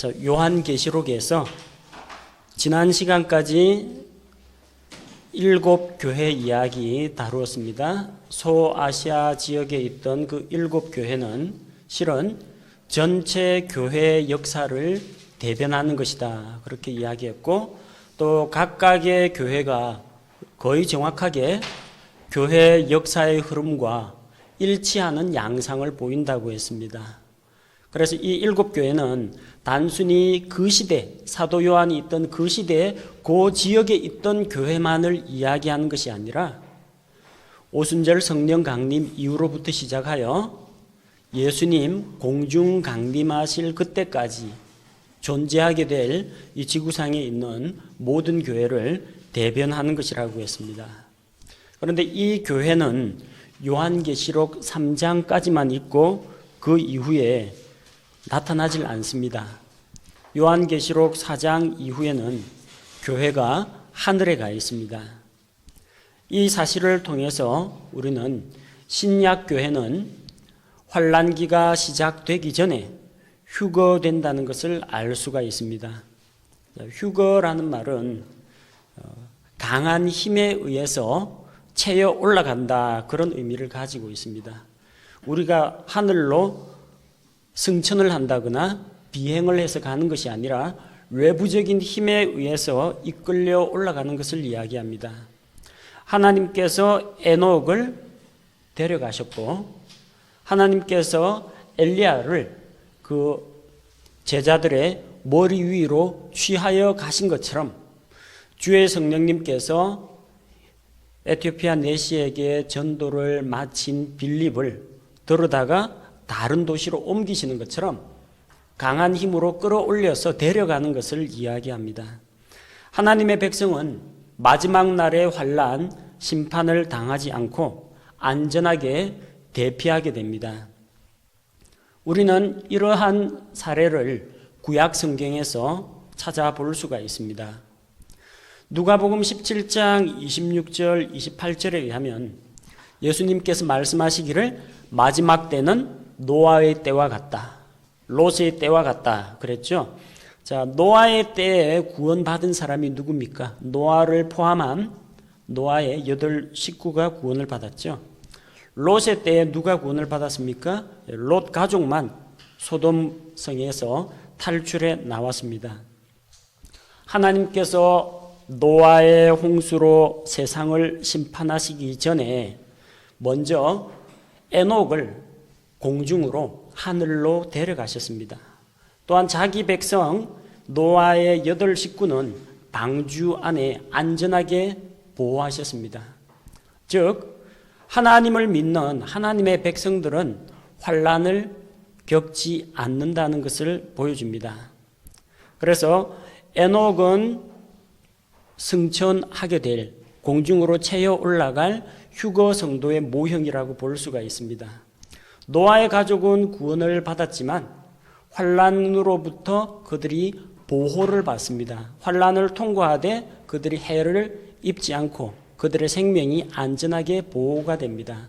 요한계시록에서 지난 시간까지 7교회 이야기 다루었습니다. 소아시아 지역에 있던 그 7교회는 실은 전체 교회 역사를 대변하는 것이다, 그렇게 이야기했고, 또 각각의 교회가 거의 정확하게 교회 역사의 흐름과 일치하는 양상을 보인다고 했습니다. 그래서 이 7교회는 단순히 그 시대, 사도 요한이 있던 그 시대에 그 지역에 있던 교회만을 이야기하는 것이 아니라 오순절 성령 강림 이후로부터 시작하여 예수님 공중 강림하실 그때까지 존재하게 될 이 지구상에 있는 모든 교회를 대변하는 것이라고 했습니다. 그런데 이 교회는 요한계시록 3장까지만 있고 그 이후에 나타나질 않습니다. 요한계시록 4장 이후에는 교회가 하늘에 가 있습니다. 이 사실을 통해서 우리는 신약교회는 환란기가 시작되기 전에 휴거된다는 것을 알 수가 있습니다. 휴거라는 말은 강한 힘에 의해서 채여 올라간다, 그런 의미를 가지고 있습니다. 우리가 하늘로 승천을 한다거나 비행을 해서 가는 것이 아니라 외부적인 힘에 의해서 이끌려 올라가는 것을 이야기합니다. 하나님께서 에녹을 데려가셨고 하나님께서 엘리야를 그 제자들의 머리 위로 취하여 가신 것처럼 주의 성령님께서 에티오피아 내시에게 전도를 마친 빌립을 들어다가 다른 도시로 옮기시는 것처럼 강한 힘으로 끌어올려서 데려가는 것을 이야기합니다. 하나님의 백성은 마지막 날의 환란, 심판을 당하지 않고 안전하게 대피하게 됩니다. 우리는 이러한 사례를 구약 성경에서 찾아볼 수가 있습니다. 누가복음 17장 26절 28절에 의하면 예수님께서 말씀하시기를 마지막 때는 노아의 때와 같다, 롯의 때와 같다 그랬죠. 자, 노아의 때에 구원받은 사람이 누굽니까? 노아를 포함한 노아의 8 식구가 구원을 받았죠. 롯의 때에 누가 구원을 받았습니까? 롯 가족만 소돔 성에서 탈출해 나왔습니다. 하나님께서 노아의 홍수로 세상을 심판하시기 전에 먼저 에녹을 공중으로 하늘로 데려가셨습니다. 또한 자기 백성 노아의 8 식구는 방주 안에 안전하게 보호하셨습니다. 즉 하나님을 믿는 하나님의 백성들은 환란을 겪지 않는다는 것을 보여줍니다. 그래서 에녹은 승천하게 될, 공중으로 채여 올라갈 휴거 성도의 모형이라고 볼 수가 있습니다. 노아의 가족은 구원을 받았지만 환란으로부터 그들이 보호를 받습니다. 환란을 통과하되 그들이 해를 입지 않고 그들의 생명이 안전하게 보호가 됩니다.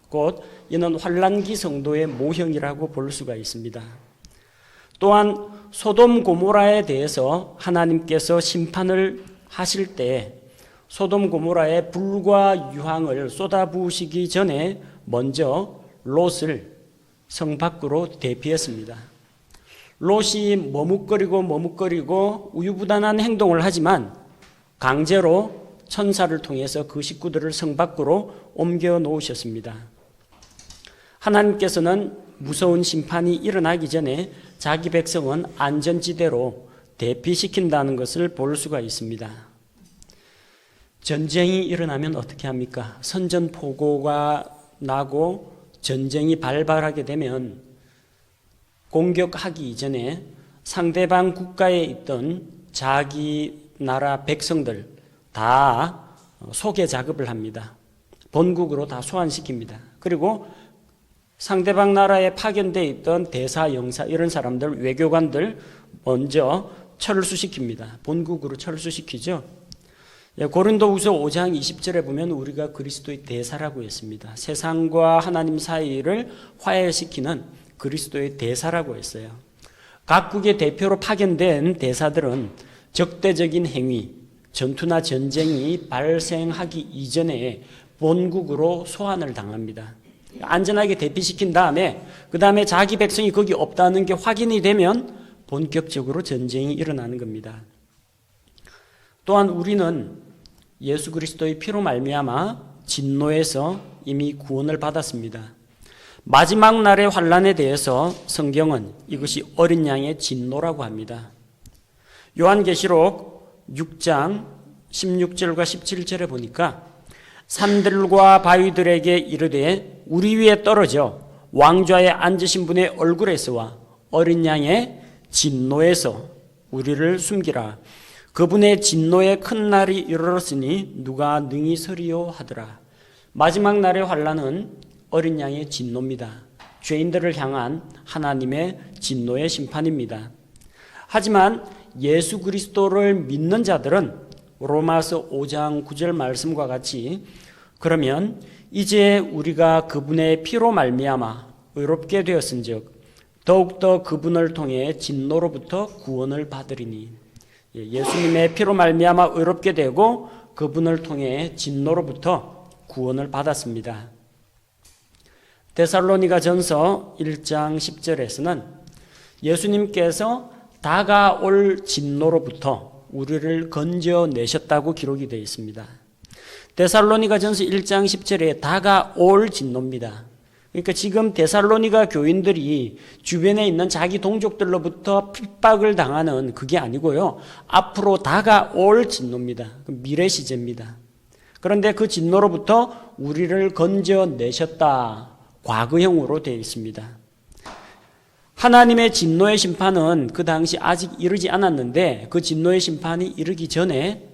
곧 이는 환란기 성도의 모형이라고 볼 수가 있습니다. 또한 소돔 고모라에 대해서 하나님께서 심판을 하실 때 소돔 고모라에 불과 유황을 쏟아부으시기 전에 먼저 롯을 성 밖으로 대피했습니다. 롯이 머뭇거리고 우유부단한 행동을 하지만 강제로 천사를 통해서 그 식구들을 성 밖으로 옮겨 놓으셨습니다. 하나님께서는 무서운 심판이 일어나기 전에 자기 백성은 안전지대로 대피시킨다는 것을 볼 수가 있습니다. 전쟁이 일어나면 어떻게 합니까? 선전포고가 나고 전쟁이 발발하게 되면 공격하기 이전에 상대방 국가에 있던 자기 나라 백성들 다 소개 작업을 합니다. 본국으로 다 소환시킵니다. 그리고 상대방 나라에 파견되어 있던 대사, 영사 이런 사람들, 외교관들 먼저 철수시킵니다. 본국으로 철수시키죠. 고린도후서 5장 20절에 보면 우리가 그리스도의 대사라고 했습니다. 세상과 하나님 사이를 화해시키는 그리스도의 대사라고 했어요. 각국의 대표로 파견된 대사들은 적대적인 행위, 전투나 전쟁이 발생하기 이전에 본국으로 소환을 당합니다. 안전하게 대피시킨 다음에 그 다음에 자기 백성이 거기 없다는 게 확인이 되면 본격적으로 전쟁이 일어나는 겁니다. 또한 우리는 예수 그리스도의 피로 말미암아 진노에서 이미 구원을 받았습니다. 마지막 날의 환란에 대해서 성경은 이것이 어린 양의 진노라고 합니다. 요한계시록 6장 16절과 17절에 보니까 산들과 바위들에게 이르되 우리 위에 떨어져 왕좌에 앉으신 분의 얼굴에서와 어린 양의 진노에서 우리를 숨기라. 그분의 진노의 큰 날이 이르렀으니 누가 능히 서리요 하더라. 마지막 날의 환란은 어린 양의 진노입니다. 죄인들을 향한 하나님의 진노의 심판입니다. 하지만 예수 그리스도를 믿는 자들은 로마서 5장 9절 말씀과 같이 그러면 이제 우리가 그분의 피로 말미암아 의롭게 되었은즉 더욱더 그분을 통해 진노로부터 구원을 받으리니. 예수님의 피로 말미암아 의롭게 되고 그분을 통해 진노로부터 구원을 받았습니다. 데살로니가 전서 1장 10절에서는 예수님께서 다가올 진노로부터 우리를 건져내셨다고 기록이 되어 있습니다. 데살로니가 전서 1장 10절에 다가올 진노입니다. 그러니까 지금 데살로니가 교인들이 주변에 있는 자기 동족들로부터 핍박을 당하는 그게 아니고요. 앞으로 다가올 진노입니다. 미래 시제입니다. 그런데 그 진노로부터 우리를 건져내셨다. 과거형으로 되어 있습니다. 하나님의 진노의 심판은 그 당시 아직 이르지 않았는데 그 진노의 심판이 이르기 전에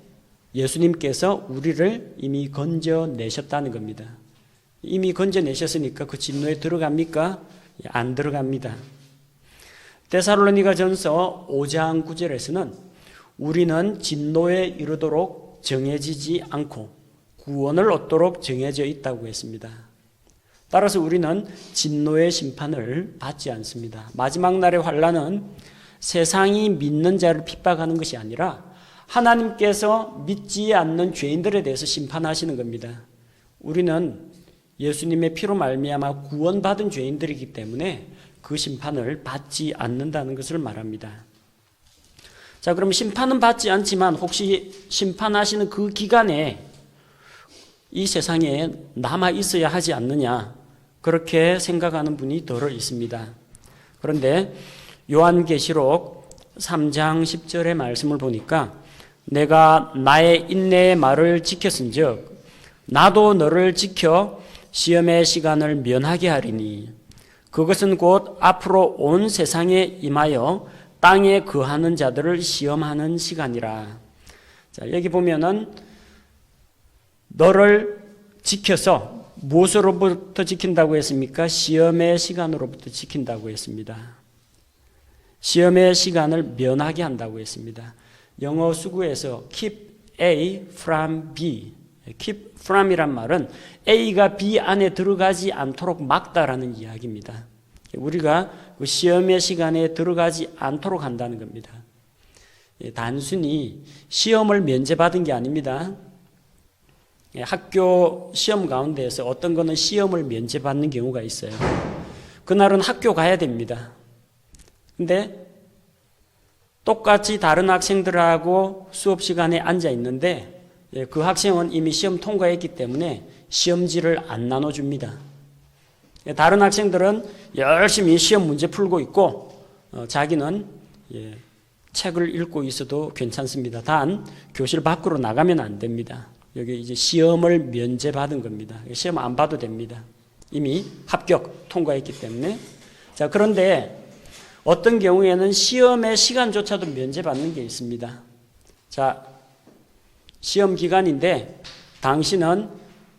예수님께서 우리를 이미 건져내셨다는 겁니다. 이미 건져내셨으니까 그 진노에 들어갑니까? 안 들어갑니다. 데살로니가 전서 5장 9절에서는 우리는 진노에 이르도록 정해지지 않고 구원을 얻도록 정해져 있다고 했습니다. 따라서 우리는 진노의 심판을 받지 않습니다. 마지막 날의 환란은 세상이 믿는 자를 핍박하는 것이 아니라 하나님께서 믿지 않는 죄인들에 대해서 심판하시는 겁니다. 우리는 예수님의 피로 말미암아 구원받은 죄인들이기 때문에 그 심판을 받지 않는다는 것을 말합니다. 자, 그럼 심판은 받지 않지만 혹시 심판하시는 그 기간에 이 세상에 남아 있어야 하지 않느냐, 그렇게 생각하는 분이 더러 있습니다. 그런데 요한계시록 3장 10절의 말씀을 보니까 내가 나의 인내의 말을 지켰은즉 나도 너를 지켜 시험의 시간을 면하게 하리니 그것은 곧 앞으로 온 세상에 임하여 땅에 거하는 자들을 시험하는 시간이라. 자, 여기 보면은 너를 지켜서 무엇으로부터 지킨다고 했습니까? 시험의 시간으로부터 지킨다고 했습니다. 시험의 시간을 면하게 한다고 했습니다. 영어 수구에서 keep A from B, keep from이란 말은 A가 B 안에 들어가지 않도록 막다라는 이야기입니다. 우리가 그 시험의 시간에 들어가지 않도록 한다는 겁니다. 단순히 시험을 면제받은 게 아닙니다. 학교 시험 가운데에서 어떤 거는 시험을 면제받는 경우가 있어요. 그날은 학교 가야 됩니다. 근데 똑같이 다른 학생들하고 수업 시간에 앉아 있는데 그 학생은 이미 시험 통과했기 때문에 시험지를 안 나눠줍니다. 다른 학생들은 열심히 시험 문제 풀고 있고 자기는 책을 읽고 있어도 괜찮습니다. 단 교실 밖으로 나가면 안 됩니다. 여기 이제 시험을 면제받은 겁니다. 시험 안 봐도 됩니다. 이미 합격 통과했기 때문에. 자, 그런데 어떤 경우에는 시험의 시간조차도 면제받는 게 있습니다. 자, 시험 기간인데 당신은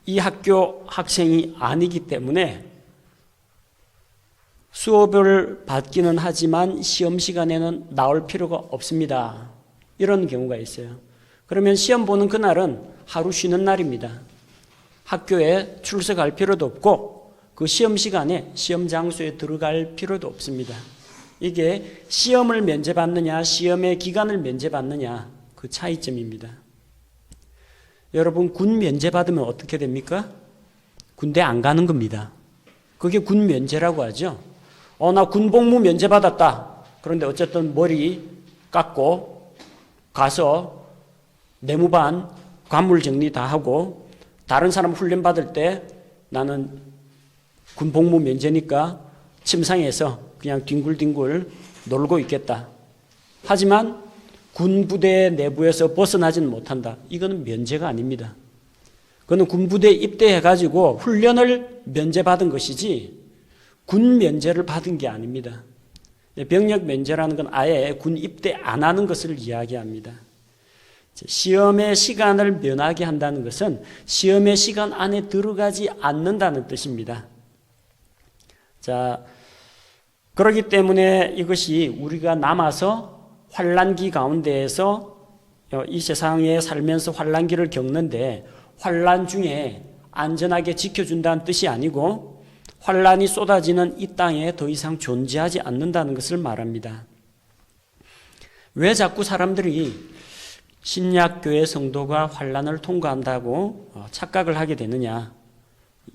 이 학교 학생이 아니기 때문에 수업을 받기는 하지만 시험 시간에는 나올 필요가 없습니다. 이런 경우가 있어요. 그러면 시험 보는 그날은 하루 쉬는 날입니다. 학교에 출석할 필요도 없고 그 시험 시간에 시험 장소에 들어갈 필요도 없습니다. 이게 시험을 면제받느냐, 시험의 기간을 면제받느냐, 그 차이점입니다. 여러분, 군 면제받으면 어떻게 됩니까? 군대 안 가는 겁니다. 그게 군 면제라고 하죠. 나 군복무 면제받았다. 그런데 어쨌든 머리 깎고 가서 내무반 관물 정리 다 하고 다른 사람 훈련 받을 때 나는 군복무 면제니까 침상에서 그냥 뒹굴뒹굴 놀고 있겠다. 하지만 군부대 내부에서 벗어나지는 못한다. 이거는 면제가 아닙니다. 그거는 군부대에 입대해가지고 훈련을 면제받은 것이지 군 면제를 받은 게 아닙니다. 병력 면제라는 건 아예 군 입대 안 하는 것을 이야기합니다. 시험의 시간을 면하게 한다는 것은 시험의 시간 안에 들어가지 않는다는 뜻입니다. 자, 그렇기 때문에 이것이 우리가 남아서 환난기 가운데에서 이 세상에 살면서 환난기를 겪는데 환난 중에 안전하게 지켜준다는 뜻이 아니고 환난이 쏟아지는 이 땅에 더 이상 존재하지 않는다는 것을 말합니다. 왜 자꾸 사람들이 신약교회 성도가 환난을 통과한다고 착각을 하게 되느냐?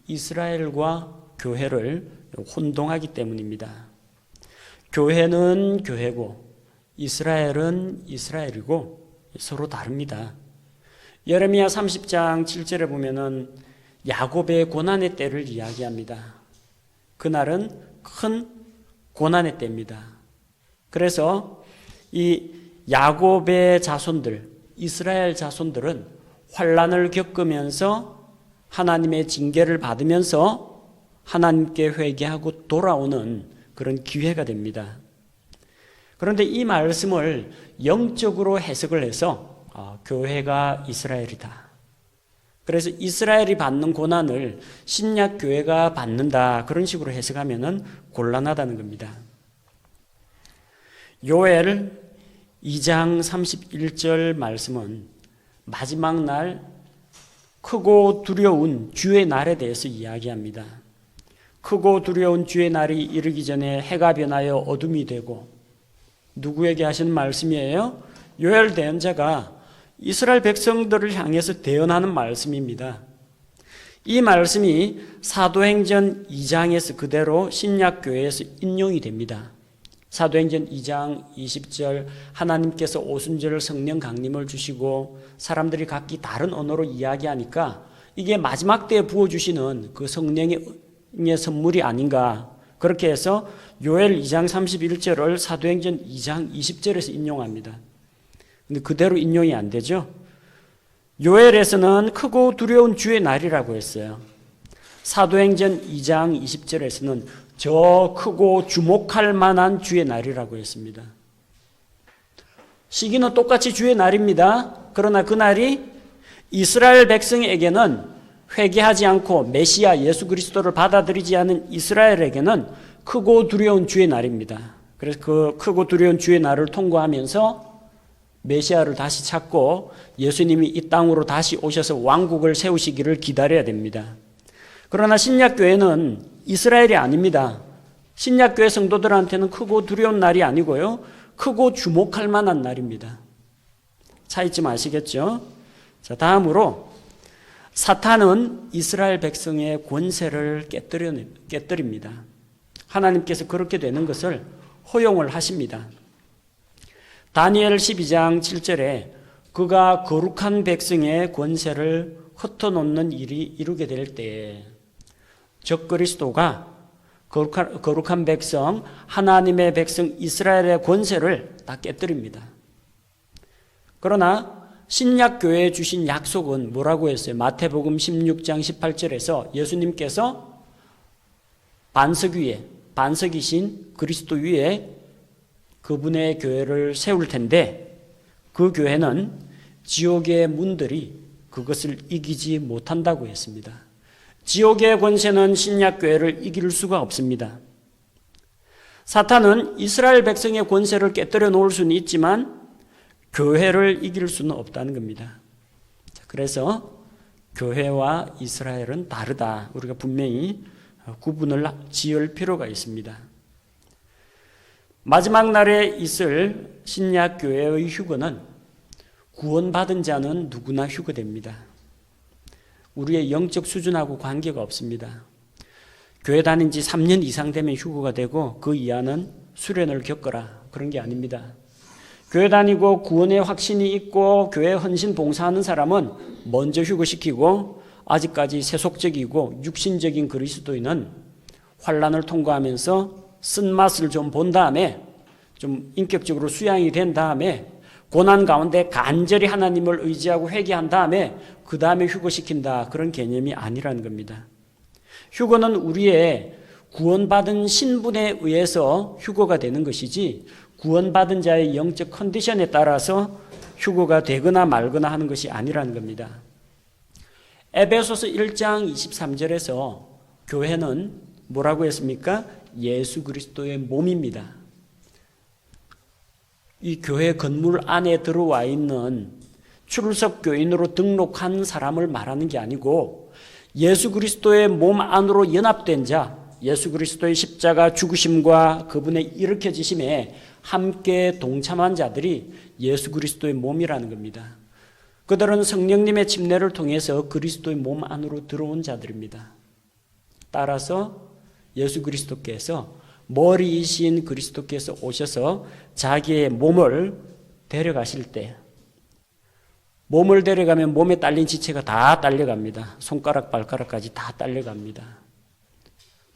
이스라엘과 교회를 혼동하기 때문입니다. 교회는 교회고 이스라엘은 이스라엘이고 서로 다릅니다. 예레미야 30장 7절에 보면은 야곱의 고난의 때를 이야기합니다. 그날은 큰 고난의 때입니다. 그래서 이 야곱의 자손들, 이스라엘 자손들은 환난을 겪으면서 하나님의 징계를 받으면서 하나님께 회개하고 돌아오는 그런 기회가 됩니다. 그런데 이 말씀을 영적으로 해석을 해서 교회가 이스라엘이다. 그래서 이스라엘이 받는 고난을 신약 교회가 받는다. 그런 식으로 해석하면은 곤란하다는 겁니다. 요엘 2장 31절 말씀은 마지막 날 크고 두려운 주의 날에 대해서 이야기합니다. 크고 두려운 주의 날이 이르기 전에 해가 변하여 어둠이 되고, 누구에게 하시는 말씀이에요? 요엘 대언자가 이스라엘 백성들을 향해서 대언하는 말씀입니다. 이 말씀이 사도행전 2장에서 그대로 신약교회에서 인용이 됩니다. 사도행전 2장 20절 하나님께서 오순절 성령 강림을 주시고 사람들이 각기 다른 언어로 이야기하니까 이게 마지막 때에 부어주시는 그 성령의 선물이 아닌가. 그렇게 해서 요엘 2장 31절을 사도행전 2장 20절에서 인용합니다. 근데 그대로 인용이 안 되죠. 요엘에서는 크고 두려운 주의 날이라고 했어요. 사도행전 2장 20절에서는 저 크고 주목할 만한 주의 날이라고 했습니다. 시기는 똑같이 주의 날입니다. 그러나 그 날이 이스라엘 백성에게는 회개하지 않고 메시아 예수 그리스도를 받아들이지 않은 이스라엘에게는 크고 두려운 주의 날입니다. 그래서 그 크고 두려운 주의 날을 통과하면서 메시아를 다시 찾고 예수님이 이 땅으로 다시 오셔서 왕국을 세우시기를 기다려야 됩니다. 그러나 신약교회는 이스라엘이 아닙니다. 신약교회 성도들한테는 크고 두려운 날이 아니고요, 크고 주목할 만한 날입니다. 차이점 아시겠죠? 자, 다음으로 사탄은 이스라엘 백성의 권세를 깨뜨립니다. 하나님께서 그렇게 되는 것을 허용을 하십니다. 다니엘 12장 7절에 그가 거룩한 백성의 권세를 흩어놓는 일이 이루게 될 때에 적그리스도가 거룩한 백성, 하나님의 백성 이스라엘의 권세를 다 깨뜨립니다. 그러나 신약교회에 주신 약속은 뭐라고 했어요? 마태복음 16장 18절에서 예수님께서 반석 위에, 반석이신 그리스도 위에 그분의 교회를 세울 텐데 그 교회는 지옥의 문들이 그것을 이기지 못한다고 했습니다. 지옥의 권세는 신약교회를 이길 수가 없습니다. 사탄은 이스라엘 백성의 권세를 깨뜨려 놓을 수는 있지만 교회를 이길 수는 없다는 겁니다. 그래서 교회와 이스라엘은 다르다. 우리가 분명히 구분을 지을 필요가 있습니다. 마지막 날에 있을 신약교회의 휴거는 구원받은 자는 누구나 휴거됩니다. 우리의 영적 수준하고 관계가 없습니다. 교회 다닌 지 3년 이상 되면 휴거가 되고 그 이하는 수련을 겪어라, 그런 게 아닙니다. 교회 다니고 구원의 확신이 있고 교회 헌신 봉사하는 사람은 먼저 휴거시키고, 아직까지 세속적이고 육신적인 그리스도인은 환난을 통과하면서 쓴맛을 좀 본 다음에, 좀 인격적으로 수양이 된 다음에, 고난 가운데 간절히 하나님을 의지하고 회개한 다음에 그 다음에 휴거시킨다, 그런 개념이 아니라는 겁니다. 휴거는 우리의 구원받은 신분에 의해서 휴거가 되는 것이지, 구원받은 자의 영적 컨디션에 따라서 휴거가 되거나 말거나 하는 것이 아니라는 겁니다. 에베소서 1장 23절에서 교회는 뭐라고 했습니까? 예수 그리스도의 몸입니다. 이 교회 건물 안에 들어와 있는 출석 교인으로 등록한 사람을 말하는 게 아니고, 예수 그리스도의 몸 안으로 연합된 자, 예수 그리스도의 십자가 죽으심과 그분의 일으켜지심에 함께 동참한 자들이 예수 그리스도의 몸이라는 겁니다. 그들은 성령님의 침례를 통해서 그리스도의 몸 안으로 들어온 자들입니다. 따라서 예수 그리스도께서, 머리이신 그리스도께서 오셔서 자기의 몸을 데려가실 때, 몸을 데려가면 몸에 딸린 지체가 다 딸려갑니다. 손가락, 발가락까지 다 딸려갑니다.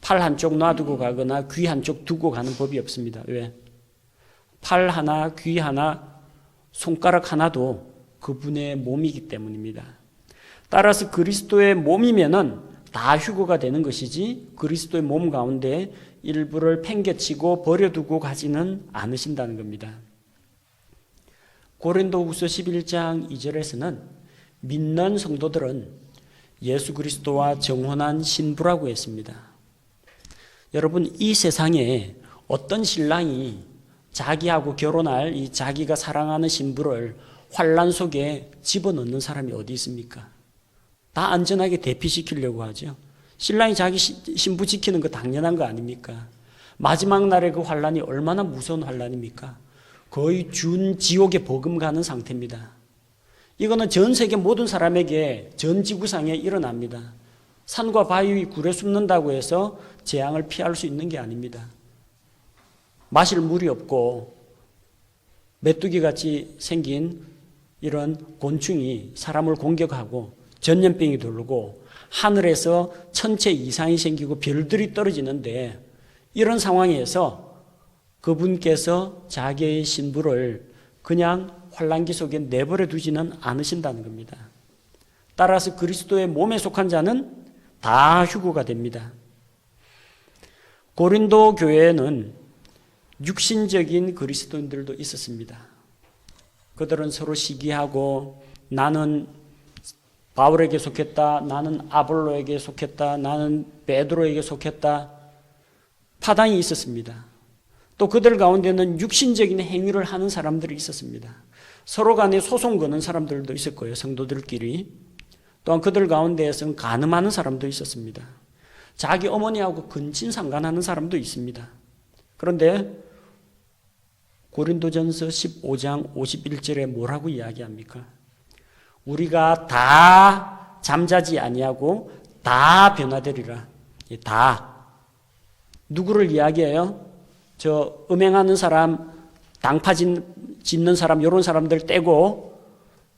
팔 한쪽 놔두고 가거나 귀 한쪽 두고 가는 법이 없습니다. 왜? 팔 하나, 귀 하나, 손가락 하나도 그분의 몸이기 때문입니다. 따라서 그리스도의 몸이면은 다 휴거가 되는 것이지, 그리스도의 몸 가운데 일부를 팽개치고 버려두고 가지는 않으신다는 겁니다. 고린도후서 11장 2절에서는 믿는 성도들은 예수 그리스도와 정혼한 신부라고 했습니다. 여러분, 이 세상에 어떤 신랑이 자기하고 결혼할 이 자기가 사랑하는 신부를 환난 속에 집어넣는 사람이 어디 있습니까? 다 안전하게 대피시키려고 하죠. 신랑이 자기 신부 지키는 거 당연한 거 아닙니까? 마지막 날에 그 환난이 얼마나 무서운 환난입니까? 거의 준 지옥에 버금가는 상태입니다. 이거는 전 세계 모든 사람에게 전 지구상에 일어납니다. 산과 바위, 굴에 숨는다고 해서 재앙을 피할 수 있는 게 아닙니다. 마실 물이 없고 메뚜기같이 생긴 이런 곤충이 사람을 공격하고 전염병이 돌고 하늘에서 천체 이상이 생기고 별들이 떨어지는데, 이런 상황에서 그분께서 자기의 신부를 그냥 환난기 속에 내버려 두지는 않으신다는 겁니다. 따라서 그리스도의 몸에 속한 자는 다 휴거가 됩니다. 고린도 교회에는 육신적인 그리스도인들도 있었습니다. 그들은 서로 시기하고, 나는 바울에게 속했다, 나는 아볼로에게 속했다, 나는 베드로에게 속했다, 파당이 있었습니다. 또 그들 가운데는 육신적인 행위를 하는 사람들이 있었습니다. 서로 간에 소송 거는 사람들도 있을 거예요, 성도들끼리. 또한 그들 가운데에서는 간음하는 사람도 있었습니다. 자기 어머니하고 근친상간하는 사람도 있습니다. 그런데 고린도전서 15장 51절에 뭐라고 이야기합니까? 우리가 다 잠자지 아니하고 다 변화되리라. 다. 누구를 이야기해요? 저 음행하는 사람, 당파 짓는 사람, 이런 사람들 떼고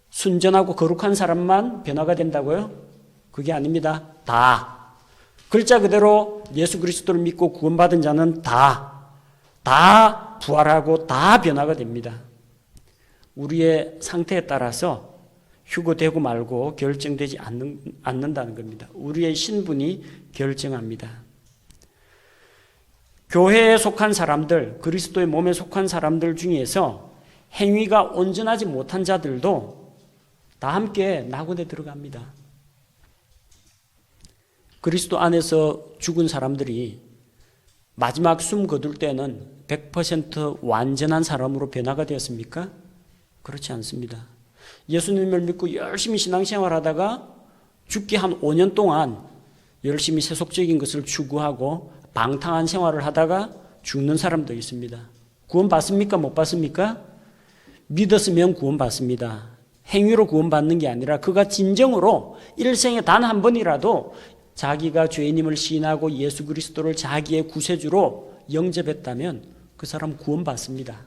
순전하고 거룩한 사람만 변화가 된다고요? 그게 아닙니다. 다. 글자 그대로 예수 그리스도를 믿고 구원받은 자는 다 부활하고 다 변화가 됩니다. 우리의 상태에 따라서 휴거되고 말고 결정되지 않는다는 겁니다. 우리의 신분이 결정합니다. 교회에 속한 사람들, 그리스도의 몸에 속한 사람들 중에서 행위가 온전하지 못한 자들도 다 함께 낙원에 들어갑니다. 그리스도 안에서 죽은 사람들이 마지막 숨 거둘 때는 100% 완전한 사람으로 변화가 되었습니까? 그렇지 않습니다. 예수님을 믿고 열심히 신앙생활하다가 죽기 한 5년 동안 열심히 세속적인 것을 추구하고 방탕한 생활을 하다가 죽는 사람도 있습니다. 구원받습니까? 못 받습니까? 믿었으면 구원받습니다. 행위로 구원받는 게 아니라 그가 진정으로 일생에 단 한 번이라도 자기가 죄인임을 시인하고 예수 그리스도를 자기의 구세주로 영접했다면 그 사람 구원받습니다.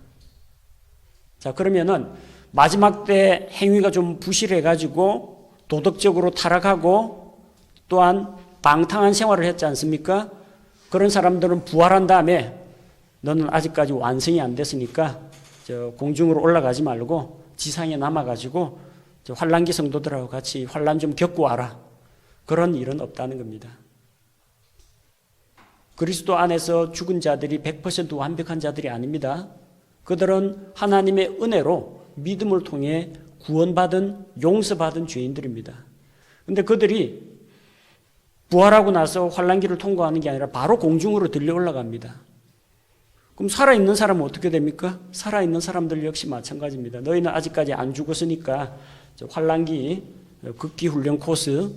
자, 그러면은 마지막 때 행위가 좀 부실해가지고 도덕적으로 타락하고 또한 방탕한 생활을 했지 않습니까? 그런 사람들은 부활한 다음에 너는 아직까지 완성이 안 됐으니까 공중으로 올라가지 말고 지상에 남아가지고 환란기 성도들하고 같이 환란 좀 겪고 와라. 그런 일은 없다는 겁니다. 그리스도 안에서 죽은 자들이 100% 완벽한 자들이 아닙니다. 그들은 하나님의 은혜로 믿음을 통해 구원받은 용서받은 죄인들입니다. 그런데 그들이 부활하고 나서 환란기를 통과하는 게 아니라 바로 공중으로 들려 올라갑니다. 그럼 살아있는 사람은 어떻게 됩니까? 살아있는 사람들 역시 마찬가지입니다. 너희는 아직까지 안 죽었으니까 환란기 극기훈련 코스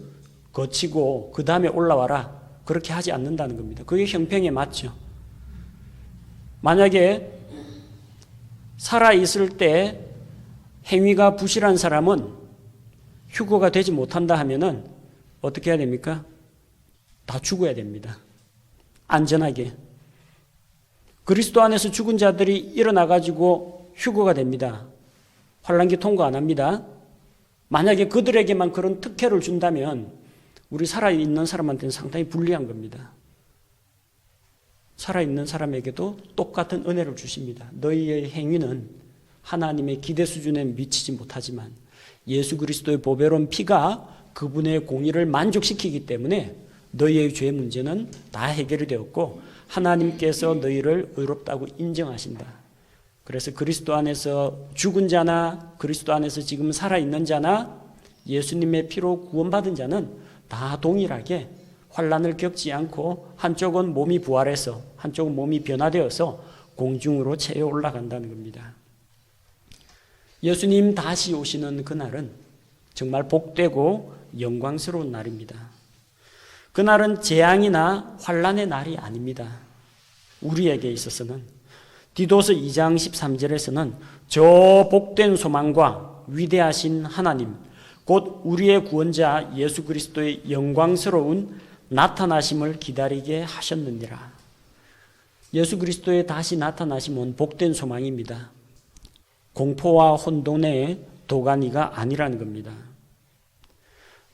거치고 그 다음에 올라와라. 그렇게 하지 않는다는 겁니다. 그게 형평에 맞죠. 만약에 살아있을 때 행위가 부실한 사람은 휴거가 되지 못한다 하면은 어떻게 해야 됩니까? 다 죽어야 됩니다. 안전하게. 그리스도 안에서 죽은 자들이 일어나가지고 휴거가 됩니다. 환란기 통과 안 합니다. 만약에 그들에게만 그런 특혜를 준다면 우리 살아있는 사람한테는 상당히 불리한 겁니다. 살아있는 사람에게도 똑같은 은혜를 주십니다. 너희의 행위는 하나님의 기대 수준에 미치지 못하지만 예수 그리스도의 보배로운 피가 그분의 공의를 만족시키기 때문에 너희의 죄 문제는 다 해결이 되었고 하나님께서 너희를 의롭다고 인정하신다. 그래서 그리스도 안에서 죽은 자나 그리스도 안에서 지금 살아있는 자나 예수님의 피로 구원받은 자는 다 동일하게 환란을 겪지 않고 한쪽은 몸이 부활해서 한쪽은 몸이 변화되어서 공중으로 채워 올라간다는 겁니다. 예수님 다시 오시는 그날은 정말 복되고 영광스러운 날입니다. 그날은 재앙이나 환란의 날이 아닙니다. 우리에게 있어서는 디도서 2장 13절에서는 저 복된 소망과 위대하신 하나님 곧 우리의 구원자 예수 그리스도의 영광스러운 나타나심을 기다리게 하셨느니라. 예수 그리스도의 다시 나타나심은 복된 소망입니다. 공포와 혼돈의 도가니가 아니라는 겁니다.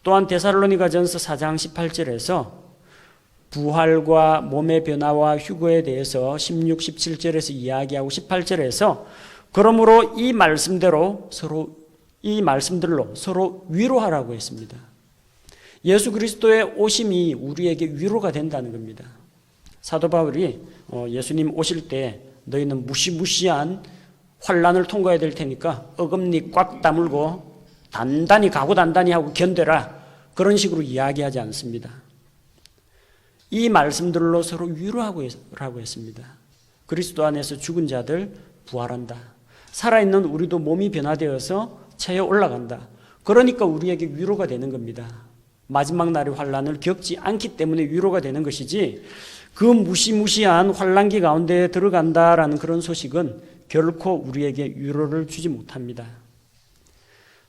또한 데살로니가전서 4장 18절에서 부활과 몸의 변화와 휴거에 대해서 16, 17절에서 이야기하고 18절에서 그러므로 이 말씀들로 서로 위로하라고 했습니다. 예수 그리스도의 오심이 우리에게 위로가 된다는 겁니다. 사도 바울이 예수님 오실 때 너희는 무시무시한 환란을 통과해야 될 테니까 어금니 꽉 다물고 단단히 각오 단단히 하고 견뎌라. 그런 식으로 이야기하지 않습니다. 이 말씀들로 서로 위로하고 했습니다. 그리스도 안에서 죽은 자들 부활한다. 살아있는 우리도 몸이 변화되어서 채어 올라간다. 그러니까 우리에게 위로가 되는 겁니다. 마지막 날의 환란을 겪지 않기 때문에 위로가 되는 것이지 그 무시무시한 환란기 가운데 들어간다라는 그런 소식은 결코 우리에게 위로를 주지 못합니다.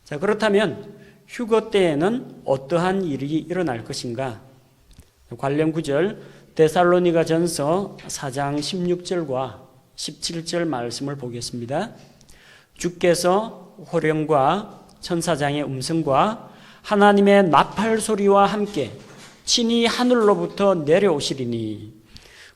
자, 그렇다면 휴거 때에는 어떠한 일이 일어날 것인가? 관련 구절 데살로니가전서 4장 16절과 17절 말씀을 보겠습니다. 주께서 호령과 천사장의 음성과 하나님의 나팔 소리와 함께 친히 하늘로부터 내려오시리니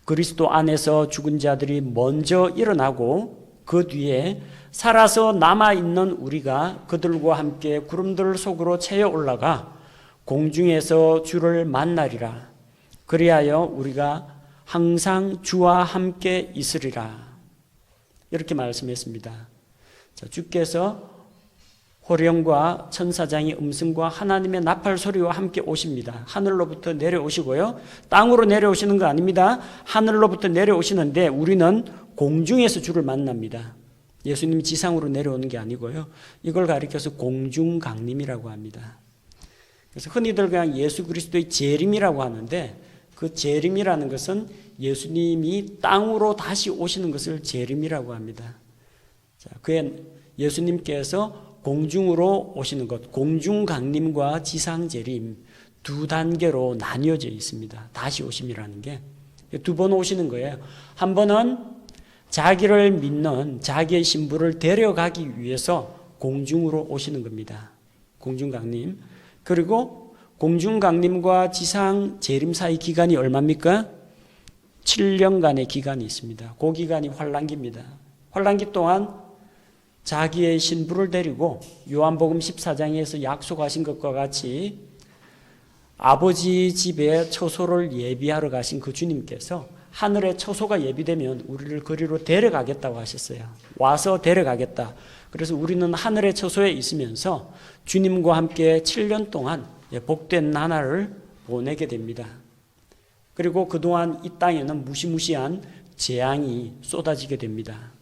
그리스도 안에서 죽은 자들이 먼저 일어나고 그 뒤에 살아서 남아있는 우리가 그들과 함께 구름들 속으로 채어 올라가 공중에서 주를 만나리라. 그리하여 우리가 항상 주와 함께 있으리라. 이렇게 말씀했습니다. 자, 주께서 호령과 천사장의 음성과 하나님의 나팔 소리와 함께 오십니다. 하늘로부터 내려오시고요. 땅으로 내려오시는 거 아닙니다. 하늘로부터 내려오시는데 우리는 공중에서 주를 만납니다. 예수님이 지상으로 내려오는 게 아니고요. 이걸 가리켜서 공중강림이라고 합니다. 그래서 흔히들 그냥 예수 그리스도의 재림이라고 하는데 그 재림이라는 것은 예수님이 땅으로 다시 오시는 것을 재림이라고 합니다. 자, 예수님께서 공중으로 오시는 것, 공중강림과 지상재림 두 단계로 나뉘어져 있습니다. 다시 오심이라는 게 두 번 오시는 거예요. 한 번은 자기를 믿는 자기의 신부를 데려가기 위해서 공중으로 오시는 겁니다. 공중강림. 그리고 공중강림과 지상재림 사이 기간이 얼마입니까? 7년간의 기간이 있습니다. 그 기간이 환란기입니다. 환란기 동안 자기의 신부를 데리고 요한복음 14장에서 약속하신 것과 같이 아버지 집에 처소를 예비하러 가신 그 주님께서 하늘에 처소가 예비되면 우리를 거리로 데려가겠다고 하셨어요. 와서 데려가겠다. 그래서 우리는 하늘의 처소에 있으면서 주님과 함께 7년 동안 복된 나날을 보내게 됩니다. 그리고 그동안 이 땅에는 무시무시한 재앙이 쏟아지게 됩니다.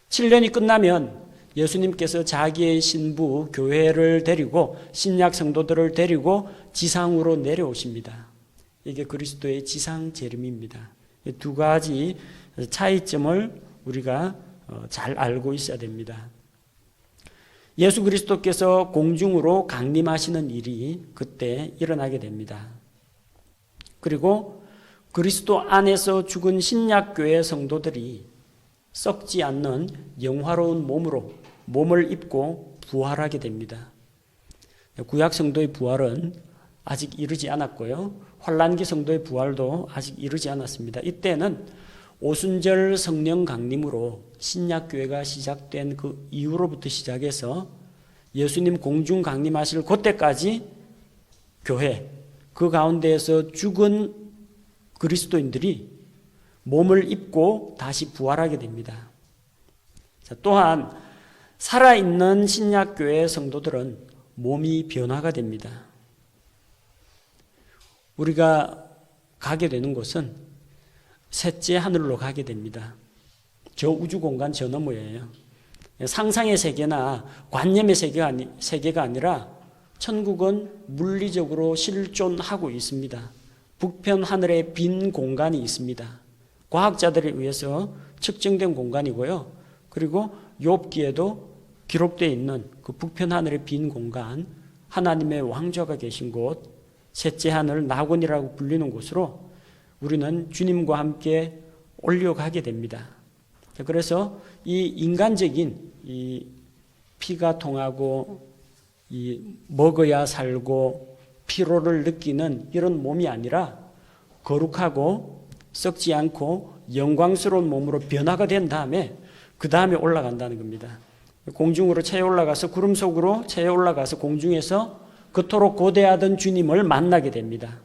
7년이 끝나면 예수님께서 자기의 신부 교회를 데리고 신약 성도들을 데리고 지상으로 내려오십니다. 이게 그리스도의 지상 재림입니다. 두 가지 차이점을 우리가 잘 알고 있어야 됩니다. 예수 그리스도께서 공중으로 강림하시는 일이 그때 일어나게 됩니다. 그리고 그리스도 안에서 죽은 신약교회 성도들이 썩지 않는 영화로운 몸을 입고 부활하게 됩니다. 구약 성도의 부활은 아직 이르지 않았고요. 환란기 성도의 부활도 아직 이르지 않았습니다. 이때는 오순절 성령 강림으로 신약교회가 시작된 그 이후로부터 시작해서 예수님 공중 강림하실 그때까지 교회, 그 가운데에서 죽은 그리스도인들이 몸을 입고 다시 부활하게 됩니다. 또한 살아있는 신약교회 성도들은 몸이 변화가 됩니다. 우리가 가게 되는 곳은 셋째 하늘로 가게 됩니다. 저 우주 공간 저 너머예요. 상상의 세계나 관념의 세계가 아니라 천국은 물리적으로 실존하고 있습니다. 북편 하늘에 빈 공간이 있습니다. 과학자들에 의해서 측정된 공간이고요. 그리고 욥기에도 기록되어 있는 그 북편 하늘의 빈 공간, 하나님의 왕좌가 계신 곳, 셋째 하늘 낙원이라고 불리는 곳으로 우리는 주님과 함께 올려가게 됩니다. 그래서 이 인간적인 이 피가 통하고 이 먹어야 살고 피로를 느끼는 이런 몸이 아니라 거룩하고 썩지 않고 영광스러운 몸으로 변화가 된 다음에 그 다음에 올라간다는 겁니다. 공중으로 채에 올라가서 구름 속으로 채에 올라가서 공중에서 그토록 고대하던 주님을 만나게 됩니다.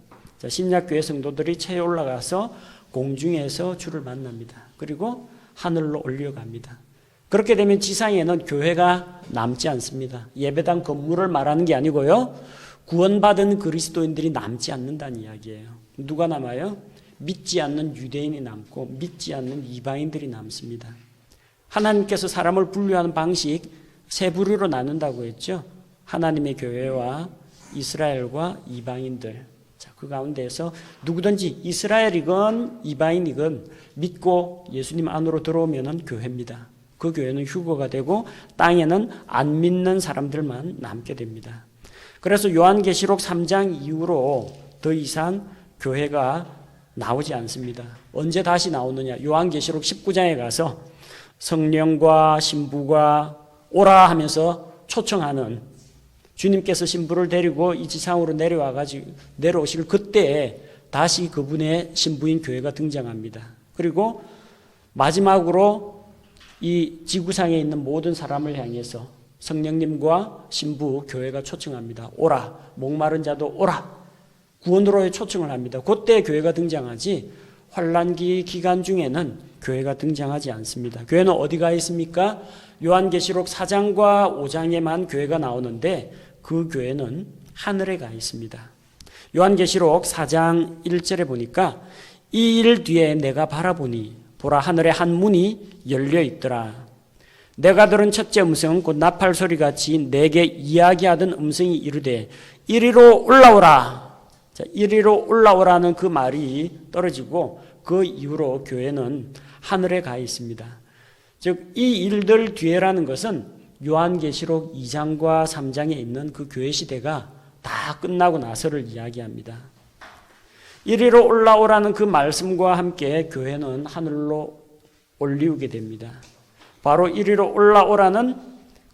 신약교회 성도들이 채에 올라가서 공중에서 주를 만납니다. 그리고 하늘로 올려갑니다. 그렇게 되면 지상에는 교회가 남지 않습니다. 예배당 건물을 말하는 게 아니고요. 구원받은 그리스도인들이 남지 않는다는 이야기예요. 누가 남아요? 믿지 않는 유대인이 남고 믿지 않는 이방인들이 남습니다. 하나님께서 사람을 분류하는 방식 세 부류로 나눈다고 했죠. 하나님의 교회와 이스라엘과 이방인들. 자, 그 가운데에서 누구든지 이스라엘이건 이방인이건 믿고 예수님 안으로 들어오면은 교회입니다. 그 교회는 휴거가 되고 땅에는 안 믿는 사람들만 남게 됩니다. 그래서 요한계시록 3장 이후로 더 이상 교회가 나오지 않습니다. 언제 다시 나오느냐? 요한계시록 19장에 가서 성령과 신부가 오라 하면서 초청하는 주님께서 신부를 데리고 이 지상으로 내려오실 그때에 다시 그분의 신부인 교회가 등장합니다. 그리고 마지막으로 이 지구상에 있는 모든 사람을 향해서 성령님과 신부 교회가 초청합니다. 오라. 목마른 자도 오라. 구원으로의 초청을 합니다. 그때 교회가 등장하지 환란기 기간 중에는 교회가 등장하지 않습니다. 교회는 어디가 있습니까? 요한계시록 4장과 5장에만 교회가 나오는데 그 교회는 하늘에 가 있습니다. 요한계시록 4장 1절에 보니까 이 일 뒤에 내가 바라보니 보라 하늘에 한 문이 열려 있더라. 내가 들은 첫째 음성 곧 나팔 소리같이 내게 이야기하던 음성이 이르되 이리로 올라오라. 자, 이리로 올라오라는 그 말이 떨어지고 그 이후로 교회는 하늘에 가 있습니다. 즉, 이 일들 뒤에라는 것은 요한계시록 2장과 3장에 있는 그 교회 시대가 다 끝나고 나서를 이야기합니다. 이리로 올라오라는 그 말씀과 함께 교회는 하늘로 올리우게 됩니다. 바로 이리로 올라오라는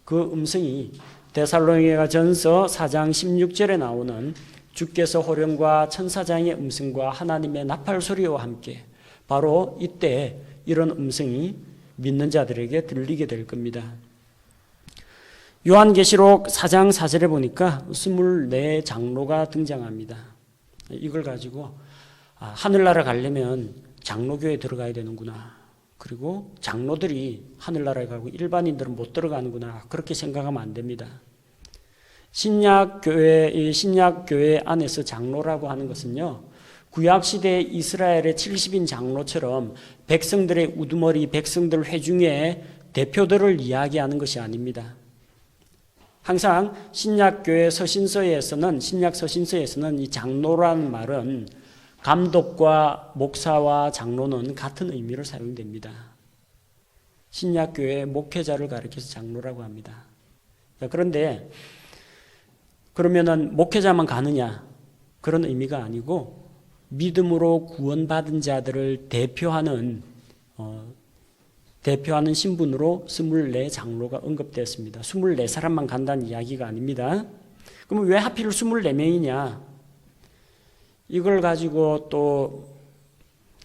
그 음성이 데살로니가전서 4장 16절에 나오는 주께서 호령과 천사장의 음성과 하나님의 나팔 소리와 함께 바로 이때 이런 음성이 믿는 자들에게 들리게 될 겁니다. 요한계시록 4장 4절에 보니까 24장로가 등장합니다. 이걸 가지고 하늘나라 가려면 장로교에 들어가야 되는구나. 그리고 장로들이 하늘나라에 가고 일반인들은 못 들어가는구나. 그렇게 생각하면 안 됩니다. 신약교회 안에서 장로라고 하는 것은요, 구약시대 이스라엘의 70인 장로처럼 백성들의 우두머리, 백성들 회중의 대표들을 이야기하는 것이 아닙니다. 항상 신약교회 서신서에서는, 신약 서신서에서는 이 장로라는 말은 감독과 목사와 장로는 같은 의미로 사용됩니다. 신약교회 목회자를 가리켜서 장로라고 합니다. 그런데 그러면은 목회자만 가느냐? 그런 의미가 아니고 믿음으로 구원받은 자들을 대표하는 신분으로 24장로가 언급되었습니다. 24사람만 간다는 이야기가 아닙니다. 그럼 왜 하필 24명이냐? 이걸 가지고 또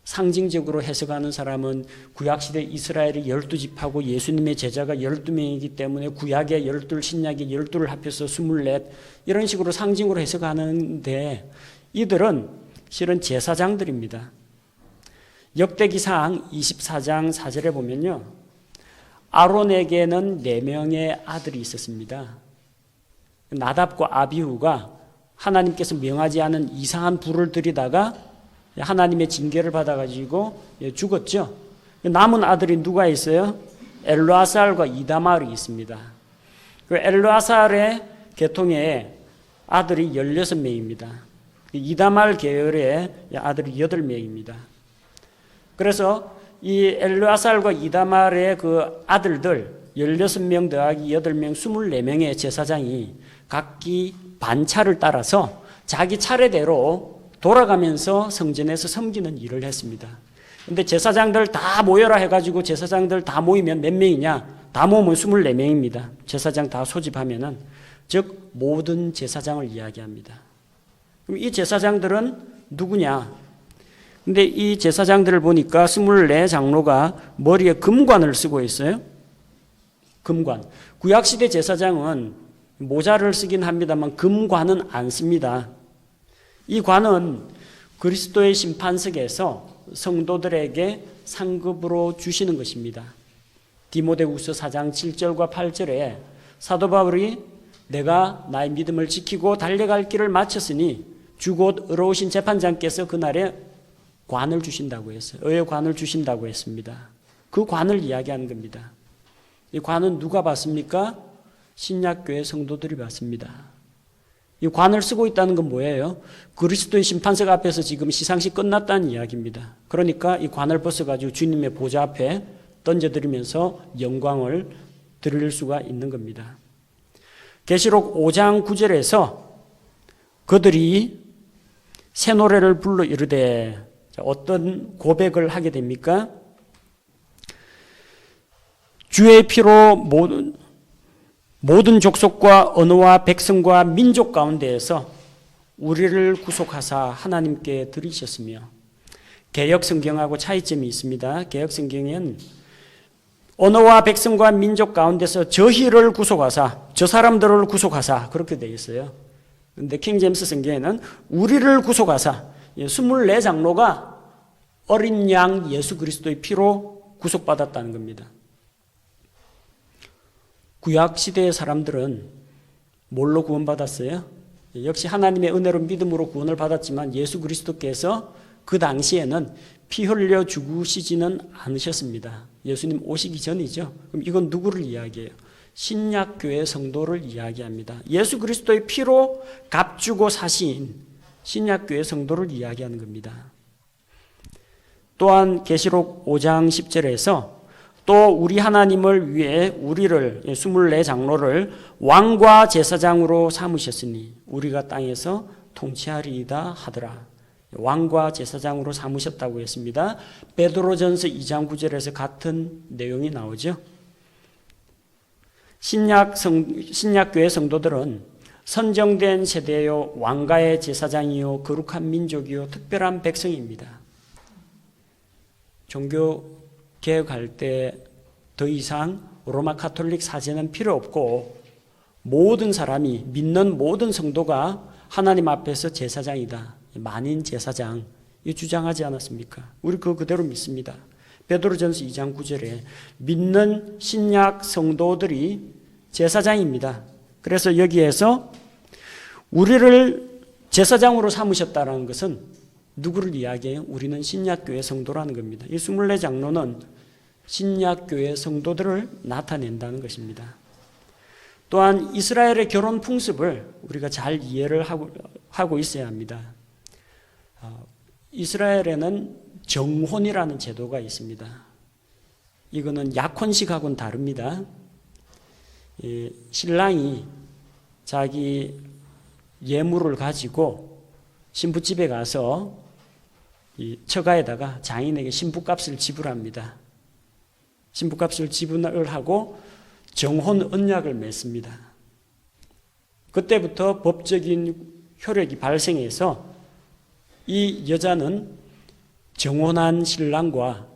상징적으로 해석하는 사람은 구약시대 이스라엘이 12지파고 예수님의 제자가 12명이기 때문에 구약의 12, 신약의 12를 합해서 24 이런 식으로 상징으로 해석하는데 이들은 실은 제사장들입니다. 역대기상 24장 4절에 보면요, 아론에게는 4명의 아들이 있었습니다. 나답과 아비후가 하나님께서 명하지 않은 이상한 불을 들이다가 하나님의 징계를 받아가지고 죽었죠. 남은 아들이 누가 있어요? 엘르아살과 이다말이 있습니다. 그 엘르아살의 계통에 아들이 16명입니다. 이다말 계열의 아들이 8명입니다. 그래서 이 엘르아살과 이다말의 그 아들들 16명 더하기 8명 24명의 제사장이 각기 반차를 따라서 자기 차례대로 돌아가면서 성전에서 섬기는 일을 했습니다. 근데 제사장들 다 모여라 해가지고 제사장들 다 모이면 몇 명이냐? 다 모으면 24명입니다. 제사장 다 소집하면은, 즉 모든 제사장을 이야기합니다. 그럼 이 제사장들은 누구냐? 근데 이 제사장들을 보니까 24장로가 머리에 금관을 쓰고 있어요. 금관. 구약시대 제사장은 모자를 쓰긴 합니다만 금관은 안 씁니다. 이 관은 그리스도의 심판석에서 성도들에게 상급으로 주시는 것입니다. 디모데후서 4장 7절과 8절에 사도 바울이 내가 나의 믿음을 지키고 달려갈 길을 마쳤으니 주 곧 의로우신 재판장께서 그날에 관을 주신다고 했어요. 의의 관을 주신다고 했습니다. 그 관을 이야기하는 겁니다. 이 관은 누가 받습니까? 신약교회 성도들이 받습니다. 이 관을 쓰고 있다는 건 뭐예요? 그리스도의 심판석 앞에서 지금 시상식 끝났다는 이야기입니다. 그러니까 이 관을 벗어가지고 주님의 보좌 앞에 던져드리면서 영광을 드릴 수가 있는 겁니다. 계시록 5장 9절에서 그들이 새 노래를 불러 이르되, 어떤 고백을 하게 됩니까? 주의 피로 모든 족속과 언어와 백성과 민족 가운데에서 우리를 구속하사 하나님께 드리셨으며, 개역 성경하고 차이점이 있습니다. 개역 성경엔 언어와 백성과 민족 가운데서 저희를 구속하사, 저 사람들을 구속하사 그렇게 되어 있어요. 그런데 킹제임스 성경에는 우리를 구속하사, 24장로가 어린 양 예수 그리스도의 피로 구속받았다는 겁니다. 구약 시대의 사람들은 뭘로 구원받았어요? 역시 하나님의 은혜로 믿음으로 구원을 받았지만 예수 그리스도께서 그 당시에는 피 흘려 죽으시지는 않으셨습니다. 예수님 오시기 전이죠. 그럼 이건 누구를 이야기해요? 신약교회 성도를 이야기합니다. 예수 그리스도의 피로 값주고 사신 신약교회 성도를 이야기하는 겁니다. 또한 계시록 5장 10절에서 또 우리 하나님을 위해 우리를 24장로를 왕과 제사장으로 삼으셨으니 우리가 땅에서 통치하리이다 하더라. 왕과 제사장으로 삼으셨다고 했습니다. 베드로전서 2장 9절에서 같은 내용이 나오죠. 신약교회 성도들은 선정된 세대요 왕가의 제사장이요 거룩한 민족이요 특별한 백성입니다. 종교 개혁할 때 더 이상 로마 카톨릭 사제는 필요 없고 모든 사람이 믿는 모든 성도가 하나님 앞에서 제사장이다. 만인 제사장 이 주장하지 않았습니까? 우리 그대로 믿습니다. 베드로전서 2장 9절에 믿는 신약 성도들이 제사장입니다. 그래서 여기에서 우리를 제사장으로 삼으셨다는 것은 누구를 이야기해요? 우리는 신약교회 성도라는 겁니다. 이 24장로는 신약교회 성도들을 나타낸다는 것입니다. 또한 이스라엘의 결혼 풍습을 우리가 잘 이해를 하고 있어야 합니다. 이스라엘에는 정혼이라는 제도가 있습니다. 이거는 약혼식하고는 다릅니다. 신랑이 자기 예물을 가지고 신부집에 가서 이 처가에다가 장인에게 신부값을 지불합니다. 신부값을 지불을 하고 정혼 언약을 맺습니다. 그때부터 법적인 효력이 발생해서 이 여자는 정혼한 신랑과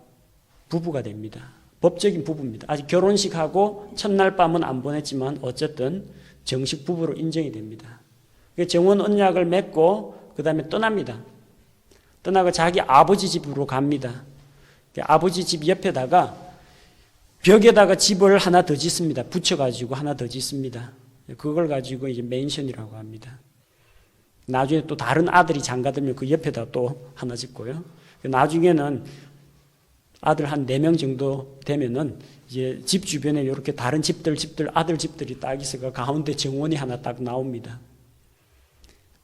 부부가 됩니다. 법적인 부부입니다. 아직 결혼식하고 첫날 밤은 안 보냈지만 어쨌든 정식 부부로 인정이 됩니다. 정혼 언약을 맺고 그 다음에 떠납니다. 떠나고 자기 아버지 집으로 갑니다. 아버지 집 옆에다가 벽에다가 집을 하나 더 짓습니다. 붙여가지고 하나 더 짓습니다. 그걸 가지고 이제 맨션이라고 합니다. 나중에 또 다른 아들이 장가들면 그 옆에다 또 하나 짓고요. 나중에는 아들 한 4명 정도 되면은 이제 집 주변에 이렇게 다른 집들, 아들 집들이 딱 있어가 가운데 정원이 하나 딱 나옵니다.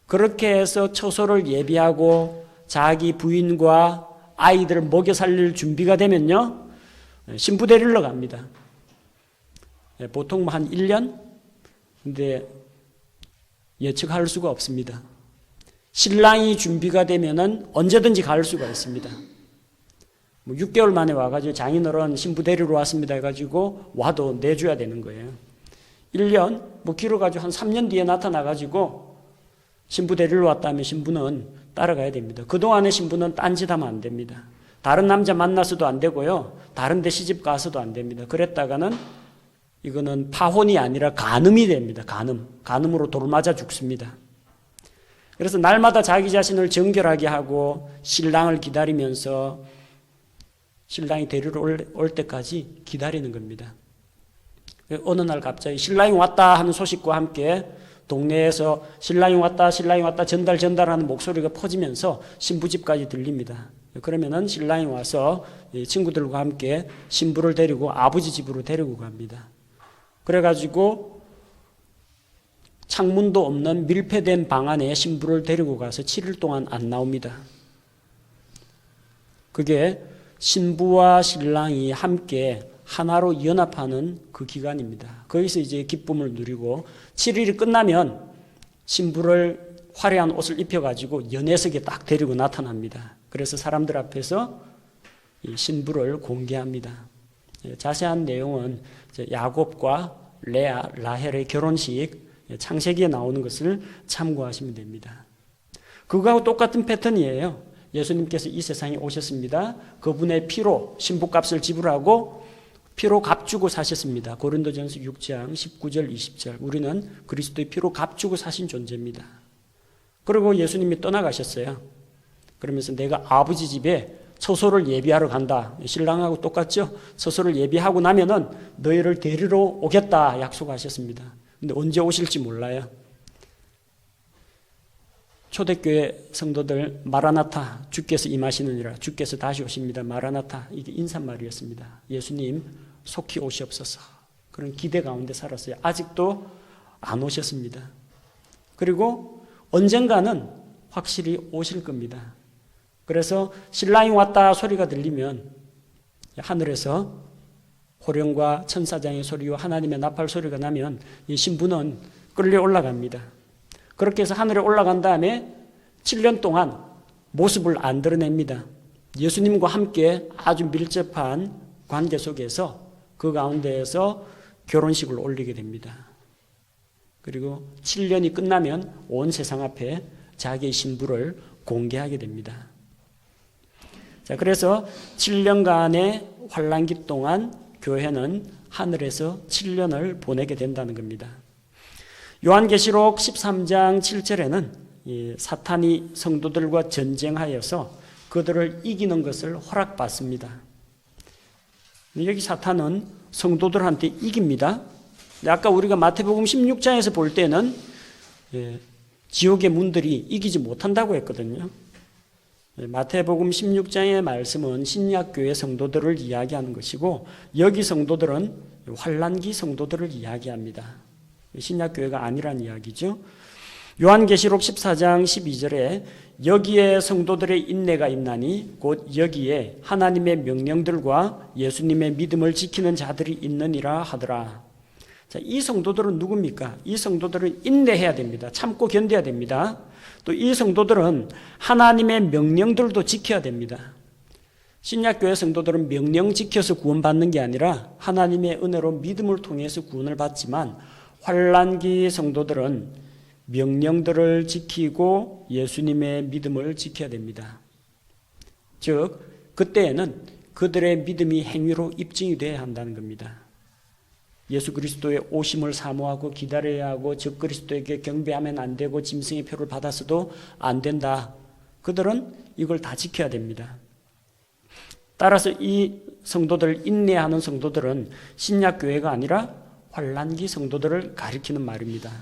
그렇게 해서 처소를 예비하고 자기 부인과 아이들을 먹여 살릴 준비가 되면요. 신부 데리러 갑니다. 보통 한 1년? 근데 예측할 수가 없습니다. 신랑이 준비가 되면은 언제든지 갈 수가 있습니다. 6개월 만에 와가지고 장인어른 신부 데리러 왔습니다 해가지고 와도 내줘야 되는 거예요. 1년, 길어가지고 한 3년 뒤에 나타나가지고 신부 데리러 왔다면 신부는 따라가야 됩니다. 그동안의 신부는 딴짓하면 안 됩니다. 다른 남자 만나서도 안 되고요. 다른 데 시집 가서도 안 됩니다. 그랬다가는 이거는 파혼이 아니라 간음이 됩니다. 간음으로 돌 맞아 죽습니다. 그래서 날마다 자기 자신을 정결하게 하고 신랑을 기다리면서 신랑이 데리러 올 때까지 기다리는 겁니다. 어느 날 갑자기 신랑이 왔다 하는 소식과 함께 동네에서 신랑이 왔다 전달하는 목소리가 퍼지면서 신부집까지 들립니다. 그러면은 신랑이 와서 친구들과 함께 신부를 데리고 아버지 집으로 데리고 갑니다. 그래가지고 창문도 없는 밀폐된 방 안에 신부를 데리고 가서 7일 동안 안 나옵니다. 그게 신부와 신랑이 함께 하나로 연합하는 그 기간입니다. 거기서 이제 기쁨을 누리고 7일이 끝나면 신부를 화려한 옷을 입혀가지고 연회석에 딱 데리고 나타납니다. 그래서 사람들 앞에서 이 신부를 공개합니다. 자세한 내용은 야곱과 레아, 라헬의 결혼식 창세기에 나오는 것을 참고하시면 됩니다. 그거하고 똑같은 패턴이에요. 예수님께서 이 세상에 오셨습니다. 그분의 피로 신부값을 지불하고 피로 값주고 사셨습니다. 고린도전서 6장 19절 20절 우리는 그리스도의 피로 값주고 사신 존재입니다. 그리고 예수님이 떠나가셨어요. 그러면서 내가 아버지 집에 처소를 예비하러 간다. 신랑하고 똑같죠? 처소를 예비하고 나면은 너희를 데리러 오겠다 약속하셨습니다. 근데 언제 오실지 몰라요. 초대교회 성도들 마라나타 주께서 임하시느니라 주께서 다시 오십니다. 마라나타 이게 인사말이었습니다. 예수님 속히 오시옵소서. 그런 기대 가운데 살았어요. 아직도 안 오셨습니다. 그리고 언젠가는 확실히 오실 겁니다. 그래서 신랑이 왔다 소리가 들리면 하늘에서 호령과 천사장의 소리와 하나님의 나팔 소리가 나면 이 신부는 끌려 올라갑니다. 그렇게 해서 하늘에 올라간 다음에 7년 동안 모습을 안 드러냅니다. 예수님과 함께 아주 밀접한 관계 속에서 그 가운데에서 결혼식을 올리게 됩니다. 그리고 7년이 끝나면 온 세상 앞에 자기의 신부를 공개하게 됩니다. 자, 그래서 7년간의 환란기 동안 교회는 하늘에서 7년을 보내게 된다는 겁니다. 요한계시록 13장 7절에는 사탄이 성도들과 전쟁하여서 그들을 이기는 것을 허락받습니다. 여기 사탄은 성도들한테 이깁니다. 아까 우리가 마태복음 16장에서 볼 때는 지옥의 문들이 이기지 못한다고 했거든요. 마태복음 16장의 말씀은 신약교회 성도들을 이야기하는 것이고 여기 성도들은 환란기 성도들을 이야기합니다. 신약교회가 아니란 이야기죠. 요한계시록 14장 12절에 여기에 성도들의 인내가 있나니 곧 여기에 하나님의 명령들과 예수님의 믿음을 지키는 자들이 있느니라 하더라. 자, 이 성도들은 누굽니까? 이 성도들은 인내해야 됩니다. 참고 견뎌야 됩니다. 또 이 성도들은 하나님의 명령들도 지켜야 됩니다. 신약교회 성도들은 명령 지켜서 구원받는 게 아니라 하나님의 은혜로 믿음을 통해서 구원을 받지만 환란기 성도들은 명령들을 지키고 예수님의 믿음을 지켜야 됩니다. 즉 그때에는 그들의 믿음이 행위로 입증이 돼야 한다는 겁니다. 예수 그리스도의 오심을 사모하고 기다려야 하고 적 그리스도에게 경배하면 안 되고 짐승의 표를 받았어도 안 된다. 그들은 이걸 다 지켜야 됩니다. 따라서 이 성도들, 인내하는 성도들은 신약교회가 아니라 환란기 성도들을 가리키는 말입니다.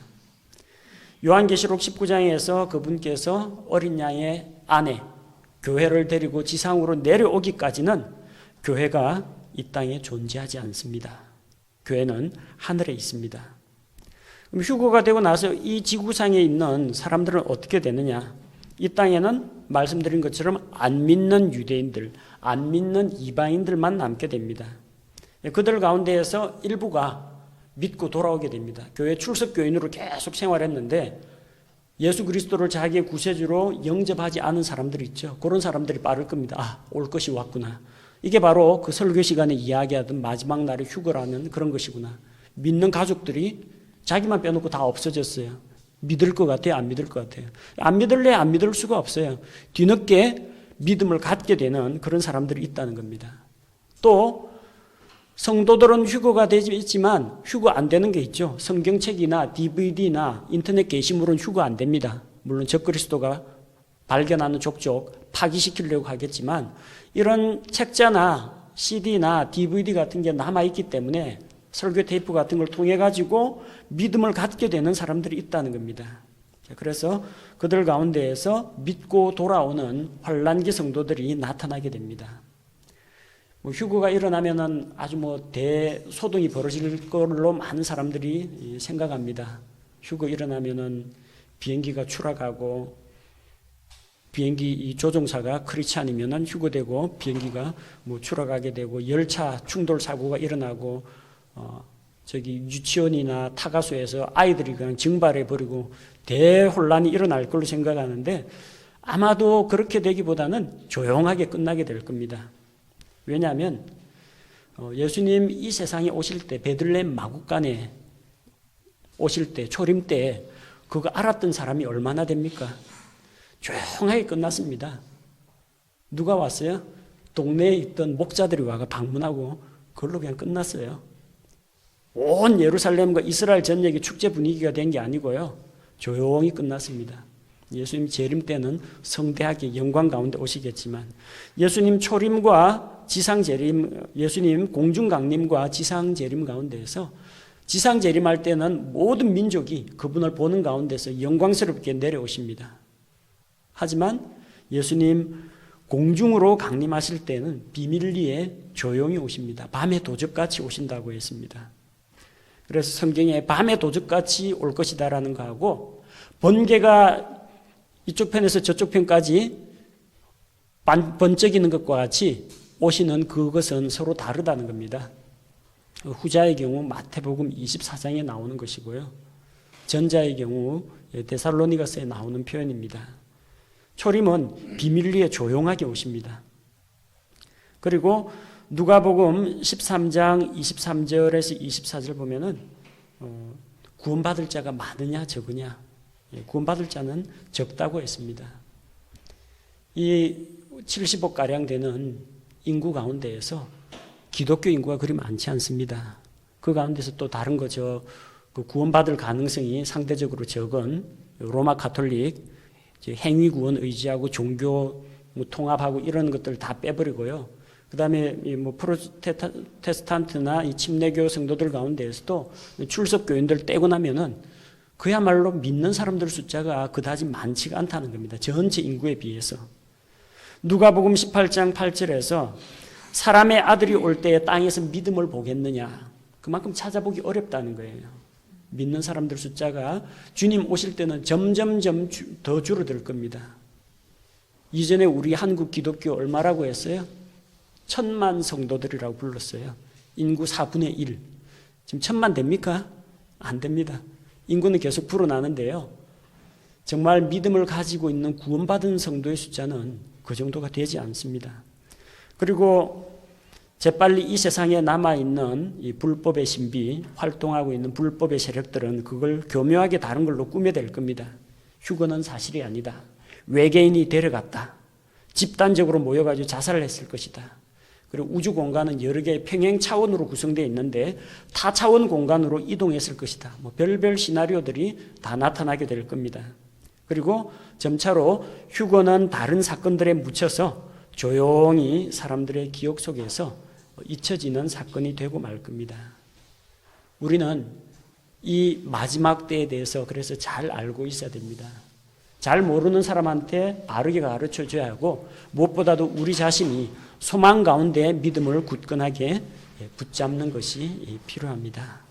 요한계시록 19장에서 그분께서 어린 양의 아내 교회를 데리고 지상으로 내려오기까지는 교회가 이 땅에 존재하지 않습니다. 교회는 하늘에 있습니다. 그럼 휴거가 되고 나서 이 지구상에 있는 사람들은 어떻게 되느냐? 이 땅에는 말씀드린 것처럼 안 믿는 유대인들, 안 믿는 이방인들만 남게 됩니다. 그들 가운데에서 일부가 믿고 돌아오게 됩니다. 교회 출석교인으로 계속 생활했는데 예수 그리스도를 자기의 구세주로 영접하지 않은 사람들이 있죠. 그런 사람들이 빠를 겁니다. 아, 올 것이 왔구나. 이게 바로 그 설교 시간에 이야기하던 마지막 날의 휴거라는 그런 것이구나. 믿는 가족들이 자기만 빼놓고 다 없어졌어요. 믿을 것 같아요? 안 믿을 것 같아요? 안 믿을래? 안 믿을 수가 없어요. 뒤늦게 믿음을 갖게 되는 그런 사람들이 있다는 겁니다. 또 성도들은 휴거가 되지만 휴거 안 되는 게 있죠. 성경책이나 DVD나 인터넷 게시물은 휴거 안 됩니다. 물론 적그리스도가 발견하는 족족 파기시키려고 하겠지만 이런 책자나 CD나 DVD 같은 게 남아있기 때문에 설교 테이프 같은 걸 통해 가지고 믿음을 갖게 되는 사람들이 있다는 겁니다. 그래서 그들 가운데에서 믿고 돌아오는 환란기 성도들이 나타나게 됩니다. 휴거가 일어나면은 아주 대소동이 벌어질 걸로 많은 사람들이 생각합니다. 휴거 일어나면은 비행기가 추락하고 비행기 이 조종사가 크리스찬이면은 휴거되고 비행기가 추락하게 되고 열차 충돌 사고가 일어나고 유치원이나 타가소에서 아이들이 그냥 증발해 버리고 대혼란이 일어날 걸로 생각하는데 아마도 그렇게 되기보다는 조용하게 끝나게 될 겁니다. 왜냐하면 예수님 이 세상에 오실 때 베들레헴 마구간에 오실 때 초림 때 그거 알았던 사람이 얼마나 됩니까? 조용하게 끝났습니다. 누가 왔어요? 동네에 있던 목자들이 와가 방문하고 그걸로 그냥 끝났어요. 온 예루살렘과 이스라엘 전역이 축제 분위기가 된 게 아니고요. 조용히 끝났습니다. 예수님 재림 때는 성대하게 영광 가운데 오시겠지만 예수님 초림과 지상 재림, 예수님 공중 강림과 지상 재림 가운데에서 지상 재림할 때는 모든 민족이 그분을 보는 가운데서 영광스럽게 내려오십니다. 하지만 예수님 공중으로 강림하실 때는 비밀리에 조용히 오십니다. 밤에 도적같이 오신다고 했습니다. 그래서 성경에 밤에 도적같이 올 것이다라는 거하고 번개가 이쪽 편에서 저쪽 편까지 번쩍이는 것과 같이 오시는 그것은 서로 다르다는 겁니다. 후자의 경우 마태복음 24장에 나오는 것이고요. 전자의 경우 데살로니가서에 나오는 표현입니다. 초림은 비밀리에 조용하게 오십니다. 그리고 누가복음 13장 23절에서 24절 보면은 구원받을 자가 많으냐 적으냐, 구원받을 자는 적다고 했습니다. 이 70억가량 되는 인구 가운데에서 기독교 인구가 그리 많지 않습니다. 그 가운데서 또 다른 거죠. 그 구원받을 가능성이 상대적으로 적은 로마 가톨릭, 행위 구원 의지하고 종교 통합하고 이런 것들 다 빼버리고요. 그 다음에 뭐 프로테스탄트나 이 침례교 성도들 가운데에서도 출석 교인들 떼고 나면은 그야말로 믿는 사람들 숫자가 그다지 많지가 않다는 겁니다. 전체 인구에 비해서. 누가복음 18장 8절에서 사람의 아들이 올 때에 땅에서 믿음을 보겠느냐, 그만큼 찾아보기 어렵다는 거예요. 믿는 사람들 숫자가 주님 오실 때는 점점점 더 줄어들 겁니다. 이전에 우리 한국 기독교 얼마라고 했어요? 1000만 성도들이라고 불렀어요. 인구 4분의 1. 지금 1000만 됩니까? 안 됩니다. 인구는 계속 불어나는데요. 정말 믿음을 가지고 있는 구원받은 성도의 숫자는 그 정도가 되지 않습니다. 그리고 재빨리 이 세상에 남아있는 이 불법의 신비, 활동하고 있는 불법의 세력들은 그걸 교묘하게 다른 걸로 꾸며댈 겁니다. 휴거는 사실이 아니다. 외계인이 데려갔다. 집단적으로 모여가지고 자살을 했을 것이다. 그리고 우주 공간은 여러 개의 평행 차원으로 구성되어 있는데 타차원 공간으로 이동했을 것이다. 뭐 별별 시나리오들이 다 나타나게 될 겁니다. 그리고 점차로 휴거는 다른 사건들에 묻혀서 조용히 사람들의 기억 속에서 잊혀지는 사건이 되고 말 겁니다. 우리는 이 마지막 때에 대해서 그래서 잘 알고 있어야 됩니다. 잘 모르는 사람한테 바르게 가르쳐 줘야 하고, 무엇보다도 우리 자신이 소망 가운데 믿음을 굳건하게 붙잡는 것이 필요합니다.